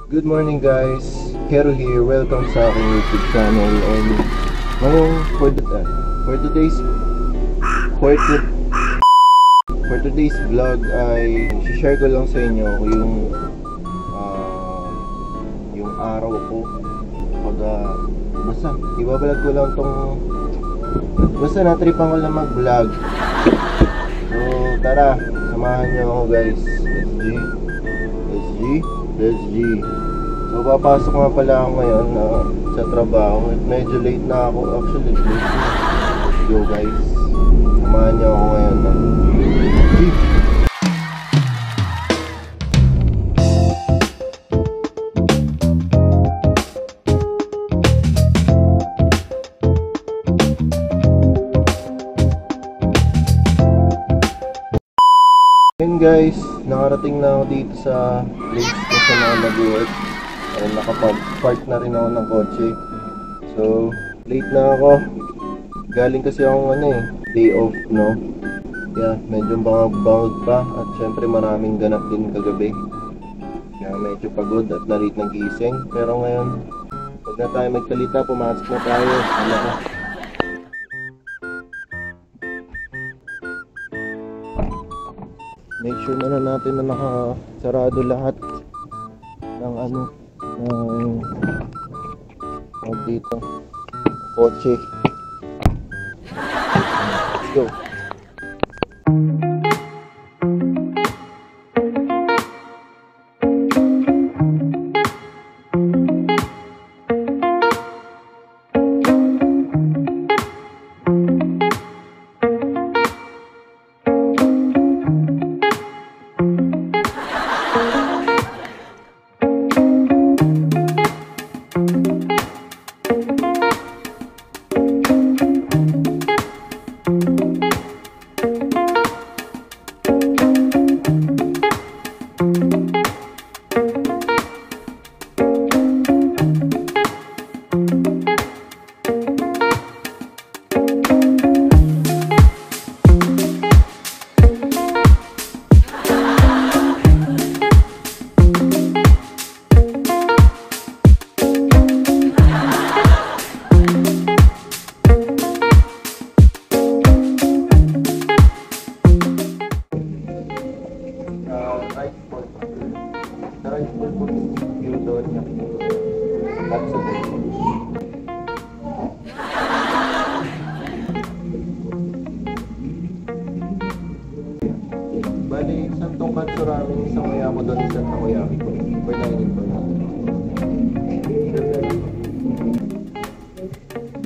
Good morning guys, Kero here, welcome sa aking YouTube channel. And ngayong for today's vlog ay share ko lang sa inyo yung araw ko pag basta ibabalag ko lang basta natripan ko lang mag vlog. So tara, samahan nyo ako guys. Let's G. So papasok nga pala ako ngayon sa trabaho. Medyo late na ako. Actually late na. Let's go guys. Samahan niyo ako ngayon G. Ayun guys, nakarating na ako dito sa place na sa mga mag-work. Ayun, nakapark na rin ako ng kotse. So, late na ako. Galing kasi akong day off, no? Kaya medyo bangag pa. At syempre maraming ganap din kagabi. Kaya medyo pagod at na-late ng gising. Pero ngayon, huwag na tayo magkalita, pumasok na tayo. Ano ka? Make sure na natin na nakasarado lahat ng dito kotse. Let's go. Bali, isang tongkat suramin, isang kaya ko doon, isang takoyaki ko. For 9 po na.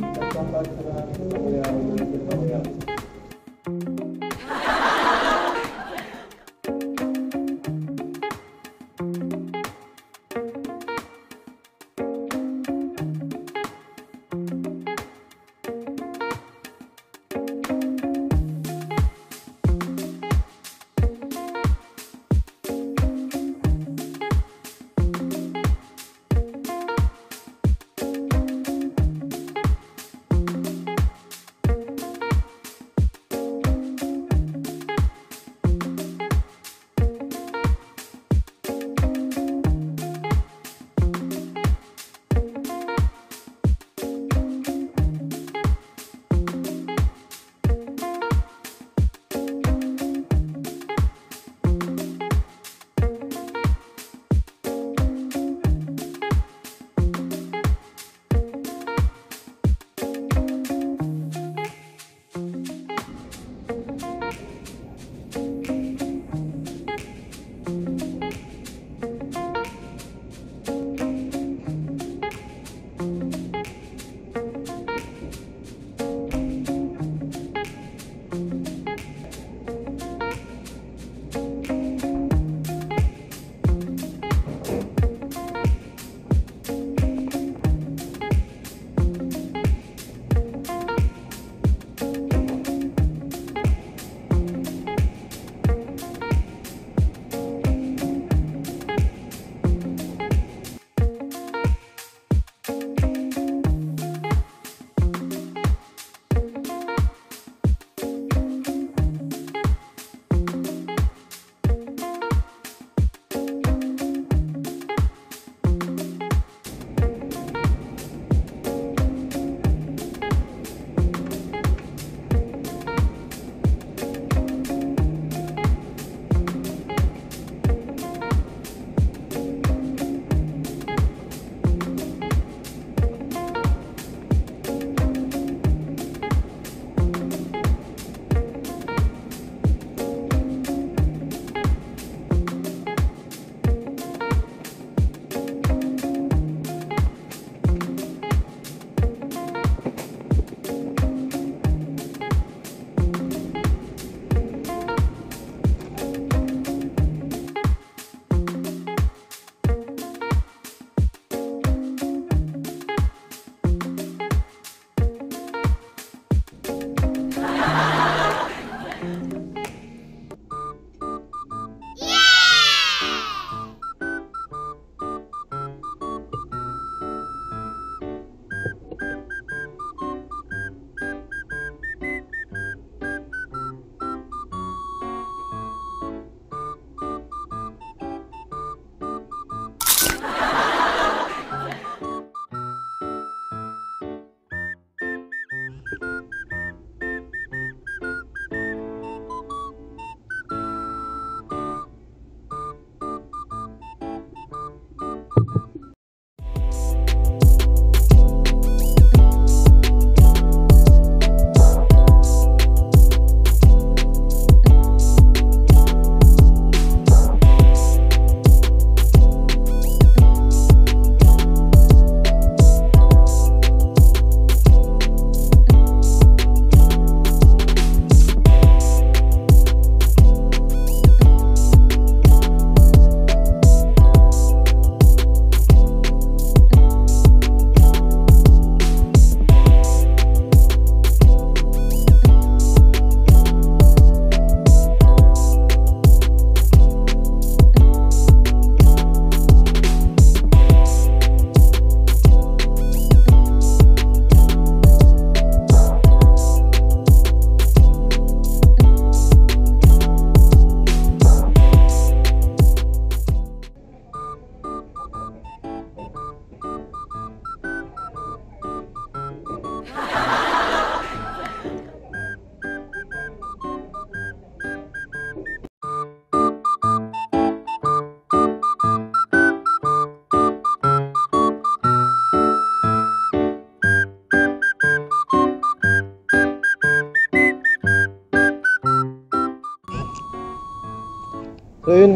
Isang tongkat suramin, isang kaya ko doon, isang takoyaki.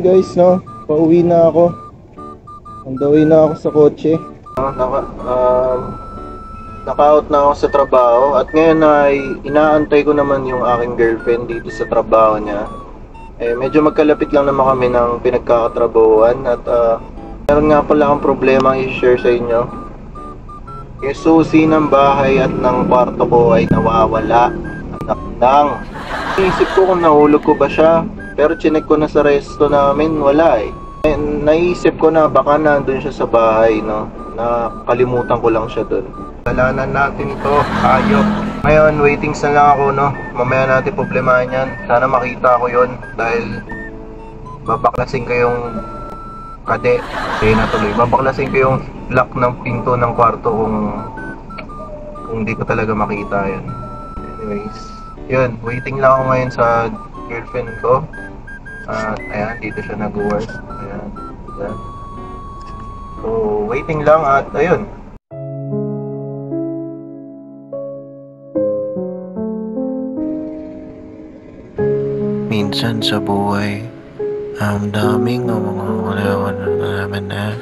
guys, no? Pauwi na ako. On the way na ako sa kotse. Naka-out na ako sa trabaho at ngayon ay inaantay ko naman yung aking girlfriend dito sa trabaho niya. Medyo magkalapit lang naman kami ng pinagkakatrabahuan at meron nga pala akong problema i-share sa inyo. Yung susi ng bahay at ng kwarto ko ay nawawala. Nang iisip ko kung nahulog ko ba siya, pero chinek ko na sa resto namin, wala eh. Naisip ko na baka nandun siya sa bahay, no? Nakalimutan ko lang siya dun. Dalanan natin ito, ayop. Ngayon, waitings na lang ako, no? Mamaya natin problemahan yan. Sana makita ko yon dahil babaklasin ko yung kade. Kaya natuloy. Babaklasin ko yung lock ng pinto ng kwarto kung di ko talaga makita yun. Anyways, yun. Waiting lang ako ngayon sa girlfriend ko. At ayan, dito siya nag-work. Ayan, ayan. So, waiting lang at ayun. Minsan sa buhay, ang daming mga wala naman na.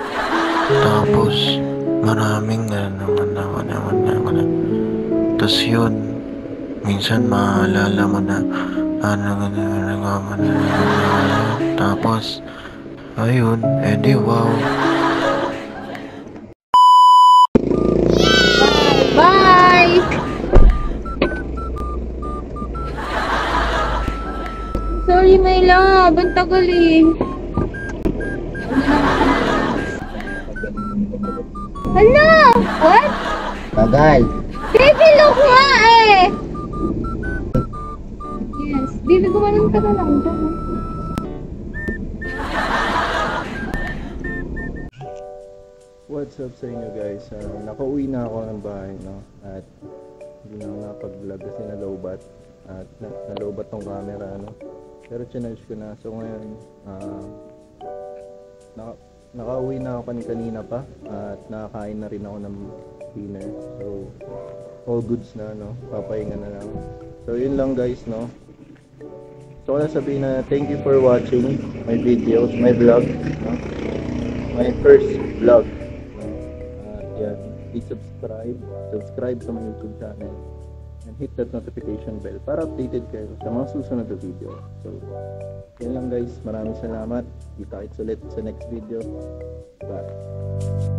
Tapos, maraming wala. Tapos yun, minsan maalala mo na tapos, ayun, edi wow. Bye! Sorry, my love. Ang tagal eh. Hala! What? Tagal. Baby, look nga eh! Yes. Baby, gumanon ka na lang. What's up sa inyo guys? Nakauwi na ako ng bahay, no? At hindi na ako nakapag-vlog kasi nalobat. At nalobat tong camera, no? Pero chinarge ko na. So ngayon, nakauwi na ako kanina pa. At nakakain na rin ako ng dinner. So, all goods na, no? Papahinga na lang. So yun lang guys, no? So wala sabihin na thank you for watching my videos, my vlog, no? My first vlog. Yan, please subscribe sa my YouTube channel and hit that notification bell para updated kayo sa mga susunod na video. So, yan lang guys, maraming salamat. Kita-kits ulit sa next video. Bye.